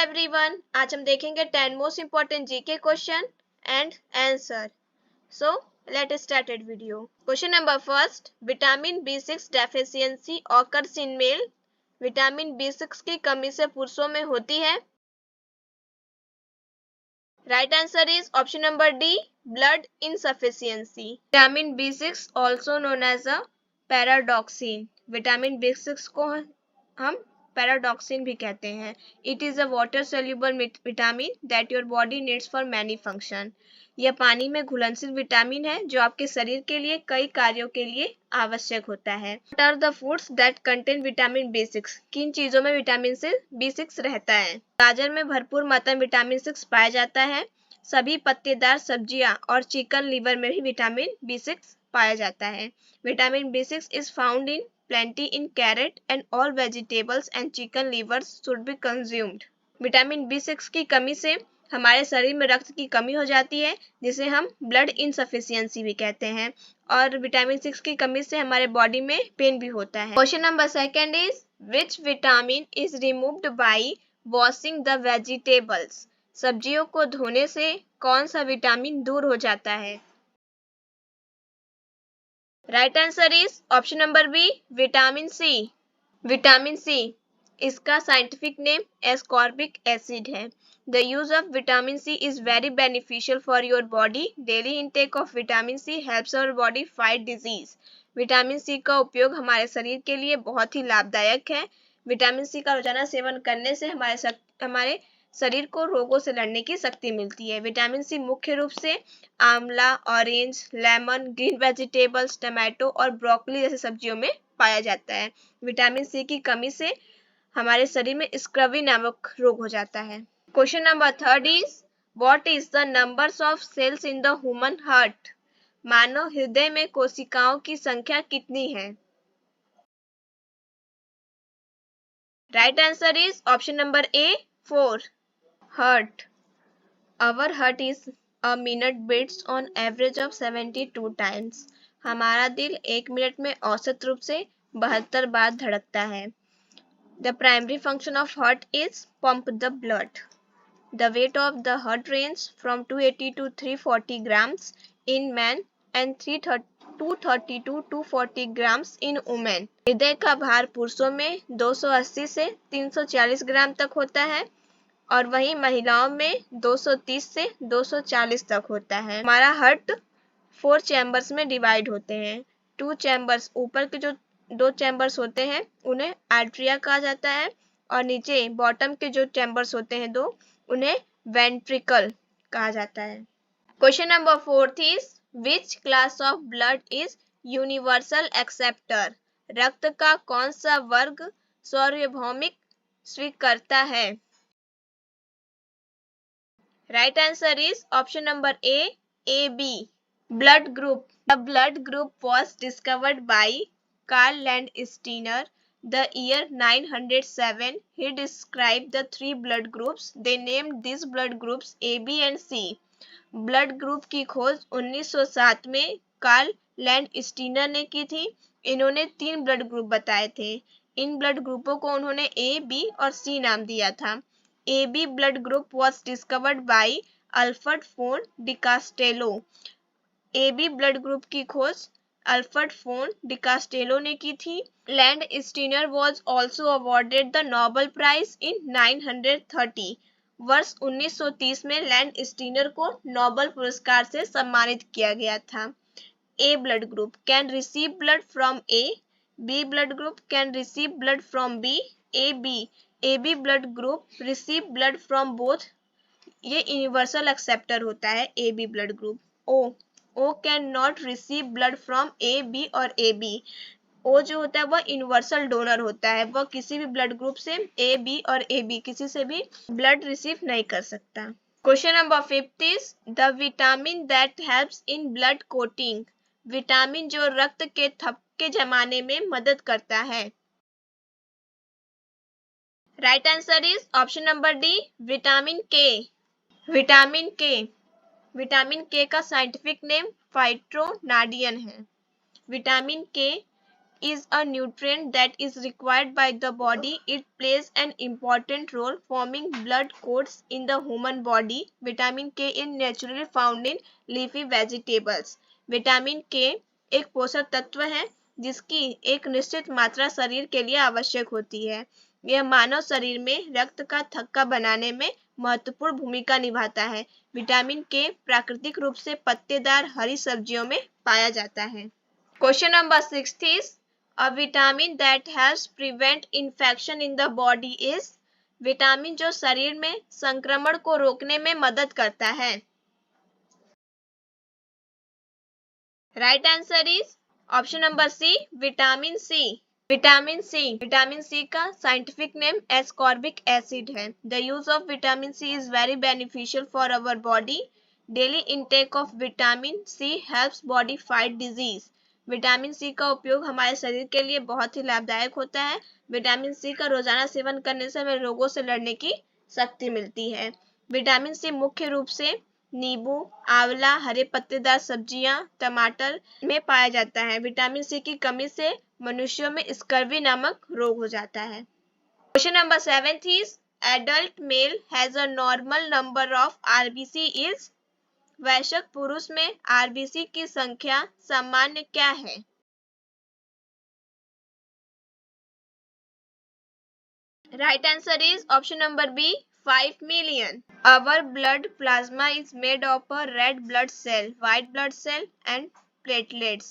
Everyone, आज हम देखेंगे 10 most important GK question and answer. So let started video. Question number first, vitamin B6 deficiency occurs in male. Vitamin B6 की कमी से पुरुषों में होती है। Right answer is option number D, blood insufficiency. Vitamin B6 also known as a pyridoxine. Vitamin B6 को हम pyridoxine भी कहते हैं। It is a water soluble vitamin that your body needs for many function. यह पानी में घुलनशील vitamin है जो आपके शरीर के लिए कई कार्यों के लिए आवश्यक होता है। What are the foods that contain vitamin B6? किन चीजों में विटामिन से B6 रहता है? गाजर में भरपूर मात्रा में विटामिन 6 पाया जाता है। सभी पत्तेदार सब्जियां और चिकन लिवर में भी विटामिन B6 पाया जाता है। Vitamin B6 is found in plenty in carrot and all vegetables and chicken livers should be consumed. Vitamin B6 की कमी से हमारे शरीर में रक्त की कमी हो जाती है, जिसे हम ब्लड इनसफिशिएंसी भी कहते हैं, और विटामिन 6 की कमी से हमारे बॉडी में पेन भी होता है। Question number second is which vitamin is removed by washing the vegetables. सब्जियों को धोने से कौन सा विटामिन दूर हो जाता है? Right answer is option number B, vitamin C. Vitamin C, इसका साइंटिफिक नेम एस्कॉर्बिक एसिड है। The use of vitamin C is very beneficial for your body. Daily intake of vitamin C helps our body fight disease. Vitamin C का उपयोग हमारे शरीर के लिए बहुत ही लाभदायक है। विटामिन सी का रोजाना सेवन करने से हमारे शरीर को रोगों से लड़ने की शक्ति मिलती है। विटामिन सी मुख्य रूप से आंवला, orange, lemon, green vegetables, tomato और ब्रोकली जैसी सब्जियों में पाया जाता है। विटामिन सी की कमी से हमारे शरीर में स्क्रवी नामक रोग हो जाता है। Question number third is what is the numbers of cells in the human heart. मानव हृदय में कोशिकाओं की संख्या कितनी है? Right answer is option number A, 4। Heart. Our heart is a minute beats on average of 72 times. हमारा दिल 1 मिनट में औसत रूप से 72 बार धड़कता है। The primary function of heart is pump the blood. The weight of the heart ranges from 280 to 340 grams in men and 230 to 240 grams in women. हृदय का भार पुरुषों में 280 से 340 ग्राम तक होता है और वहीं महिलाओं में 230 से 240 तक होता है। हमारा हार्ट 4 चैम्बर्स में डिवाइड होते हैं। 2 चैम्बर्स, ऊपर के जो 2 चैम्बर्स होते हैं उन्हें आर्टरिया कहा जाता है, और नीचे बॉटम के जो चैम्बर्स होते हैं 2, उन्हें वेंट्रिकल कहा जाता है। Question number fourth is which class of blood is universal acceptor. रक्त का कौन सा वर्ग सार्वभौमिक स्वीकर्ता है? Right answer is option number A, AB. Blood group. The blood group was discovered by Karl Landsteiner the year 907. He described the 3 blood groups. They named these blood groups A, B and C. Blood group की खोज 1907 में Karl Landsteiner ने की थी। इन्होंने 3 blood group बताए थे। In blood ग्रुपों को उन्होंने A, B और C नाम दिया था। AB blood group was discovered by Alfred von Dicastello. AB blood group की खोज अल्फ्रेड फोन डिकास्टेलो ने की थी। Landsteiner was also awarded the Nobel Prize in 930. वर्ष 1930 में लैंडस्टीनर को नोबेल पुरस्कार से सम्मानित किया गया था। A blood group can receive blood from A. B blood group can receive blood from B. AB blood group receive blood from both. ये यूनिवर्सल एक्सेप्टर होता है AB blood group. O can not receive blood from A, B और AB. O जो होता है वह universal donor होता है, वह किसी भी ब्लड ग्रुप से A, B और AB किसी से भी ब्लड रिसीव नहीं कर सकता। Question number 5 is the vitamin that helps in blood coating. Vitamin जो रक्त के थक्के जमाने में मदद करता है। Right answer is option number D, vitamin के। विटामिन के, विटामिन के का साइंटिफिक नेम फाइट्रोनाडियन है। विटामिन के is a nutrient that is required by the body. It plays an important role forming blood clots in the human body. Vitamin K is naturally found in leafy vegetables. Vitamin के एक पोषक तत्व है जिसकी एक निश्चित मात्रा शरीर के लिए आवश्यक होती है। यह मानव शरीर में रक्त का थक्का बनाने में महत्वपूर्ण भूमिका निभाता है। विटामिन के प्राकृतिक रूप से पत्तेदार हरी सब्जियों में पाया जाता है। Question number 6 is a vitamin that helps prevent infection in the body is vitamin जो शरीर में संक्रमण को रोकने में मदद करता है। Right answer is option number C, vitamin C. Vitamin C का साइंटिफिक नेम एस्कॉर्बिक एसिड है। The use of vitamin C is very beneficial for our body. Daily intake of vitamin C helps body fight disease. Vitamin C का उपयोग हमारे शरीर के लिए बहुत ही लाभदायक होता है। विटामिन सी का रोजाना सेवन करने से हमें रोगों से लड़ने की शक्ति मिलती है। विटामिन सी मुख्य रूप से नींबू, आंवला, हरे पत्तेदार सब्जियां, टमाटर में पाया जाता है। विटामिन सी की कमी से मनुष्यों में स्कर्वी नामक रोग हो जाता है। Question number 7 is adult male has a normal number of RBC is वयस्क पुरुष में आरबीसी की संख्या सामान्य क्या है? Right answer is option number B, 5 million. Our blood plasma is made of a red blood cell, white blood cell and platelets.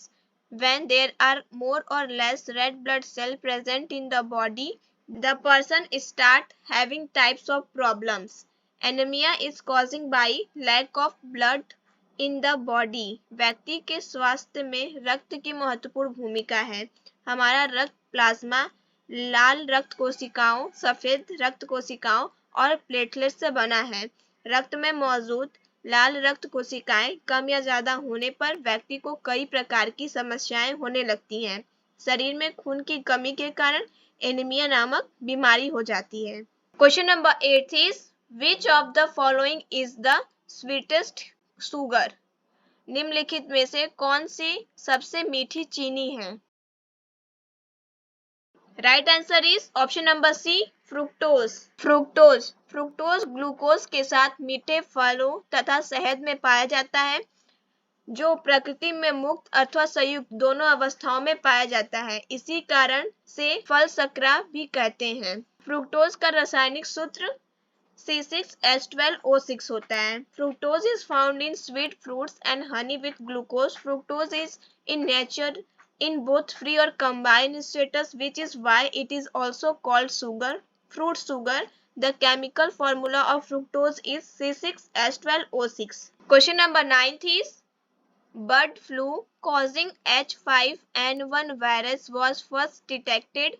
When there are more or less red blood cell present in the body, the person start having types of problems. Anemia is caused by lack of blood in the body. व्यक्ति के स्वास्थ्य में रक्त की महत्वपूर्ण भूमिका है। हमारा रक्त प्लाज्मा लाल रक्त कोशिकाओं, सफेद रक्त कोशिकाओं और प्लेटलेट से बना है। रक्त में मौजूद लाल रक्त कोशिकाएं कम या ज्यादा होने पर व्यक्ति को कई प्रकार की समस्याएं होने लगती हैं। शरीर में खून की कमी के कारण एनीमिया नामक बीमारी हो जाती है। Question number 8 is which of the following is the sweetest sugar? निम्नलिखित में से कौन सी सबसे मीठी चीनी है? Right answer is option number C, fructose. Fructose glucose के साथ मीठे फलों तथा शहद में पाया जाता है जो प्रकृति में मुक्त अथवा संयुक्त दोनों अवस्थाओं में पाया जाता है। इसी कारण से फल शर्करा भी कहते हैं। फ्रुक्टोज का रासायनिक सूत्र C6H12O6 होता है। Fructose is found in sweet fruits and honey with glucose. Fructose is in nature in both free or combined status, which is why it is also called sugar, fruit sugar. The chemical formula of fructose is C6H12O6. Question number 9 is bird flu causing H5N1 virus was first detected.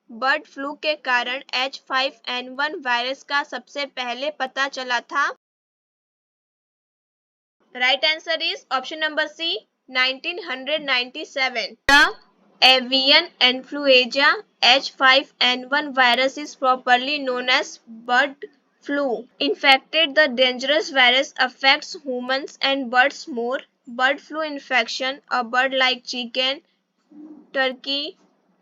Bird flu के कारण H5N1 virus का सबसे पहले पता चला था। Right answer is option number C, 1997. The avian influenza H5N1 virus is properly known as bird flu. Infected, the dangerous virus affects humans and birds more. Bird flu infection, a bird like chicken, turkey,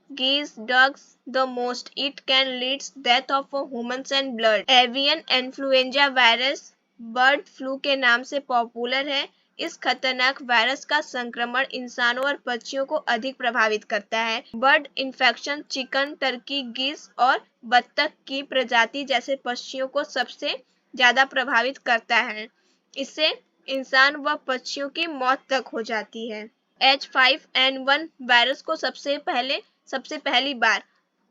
geese, ducks the most. It can lead death of humans and blood. Avian influenza virus bird flu के नाम से popular है। इस खतरनाक virus का संक्रमण इंसानों और पक्षियों को अधिक प्रभावित करता है। बर्ड इन्फेक्शन चिकन, टर्की, गीस और बत्तख की प्रजाति जैसे पक्षियों को सबसे ज्यादा प्रभावित करता है। इससे इंसान व पक्षियों की मौत तक हो जाती है। H5N1 वायरस को सबसे पहली बार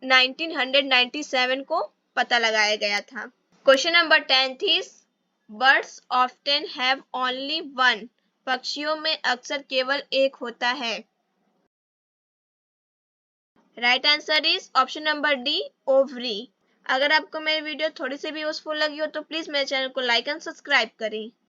1997 को पता लगाया गया था। Question number 10 is Birds often have only one. पक्षियों में अक्सर केवल एक होता है। Right answer is option number D, ovary. अगर आपको मेरी वीडियो थोड़ी सी भी यूजफुल लगी हो तो प्लीज मेरे चैनल को लाइक एंड सब्सक्राइब करें।